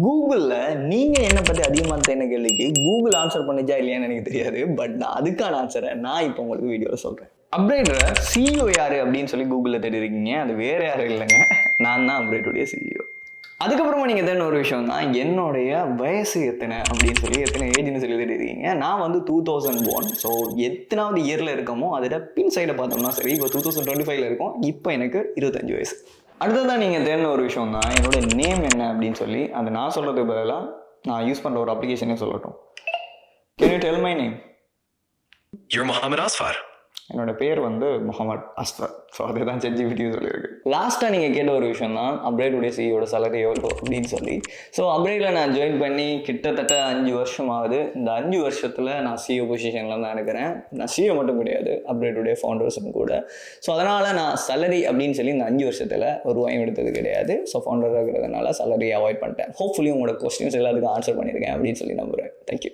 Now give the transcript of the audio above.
கூகுளில் நீங்கள் என்னை பற்றி அதிகமாக தேன கேள்விக்கு கூகுள் ஆன்சர் பண்ணிச்சா இல்லையான்னு எனக்கு தெரியாது. பட் நான் அதுக்கான ஆன்சரை நான் இப்போ உங்களுக்கு வீடியோவில் சொல்கிறேன். அப்ரைடரை சிஇஓ யார் அப்படின்னு சொல்லி கூகுளில் தேடிருக்கீங்க. அது வேறு யாரும் இல்லைங்க, நான் தான் அப்ரைடுடைய சிஇஓ. அதுக்கப்புறமா நீங்கள் தேடின ஒரு விஷயம் தான் என்னுடைய வயசு எத்தனை அப்படின்னு சொல்லி, எத்தனை ஏஜ்னு சொல்லி தேடிருக்கீங்க. நான் வந்து 2001. ஸோ எத்தனாவது இயரில் இருக்கமோ அதோட பின் சைடை பார்த்தோம்னா சரி, இப்போ 2025 இருக்கும். இப்போ எனக்கு 25 வயசு. அடுத்ததான் நீங்கள் தேடின ஒரு விஷயம் தான் என்னோட நேம் என்ன அப்படின்னு சொல்லி. அதை நான் சொல்கிறதுக்கு பதிலாக நான் யூஸ் பண்ணுற ஒரு அப்ளிகேஷனே சொல்லட்டும். Can you tell my name? You're Mohammed Asfar. என்னோட பேர் வந்து முகமது அஸ்ஃபர். ஸோ அதே தான் ChatGPT சொல்லியிருக்கு. லாஸ்ட்டாக நீங்கள் கேட்ட ஒரு விஷயம் தான் அப்ரைடுடைய சிஇஓட சேலரி எவ்வளோ அப்படின்னு சொல்லி. ஸோ அப்ரைடில் நான் ஜாயின் பண்ணி கிட்டத்தட்ட 5 வருஷம் ஆகுது. இந்த 5 வருஷத்தில் நான் சிஇஓ பொசிஷனில் தான் இருக்கிறேன். நான் சிஇஓ மட்டும் கிடையாது, அப்ரைடுடைய ஃபவுண்டர்ஸும் கூட. ஸோ அதனால் நான் சேலரி அப்படின்னு சொல்லி இந்த 5 வருஷத்தில் ஒரு ரூபாயும் எடுத்தது கிடையாது. ஸோ ஃபவுண்டராக இருக்கிறதுனால சேலரியை அவாய்ட் பண்ணிட்டேன். ஹோப்ஃபுல்லி உங்களோட கொஸ்டின்ஸ் எல்லாத்துக்கும் ஆன்சர் பண்ணியிருக்கேன் அப்படின்னு சொல்லி நம்புகிறேன். தேங்க்யூ.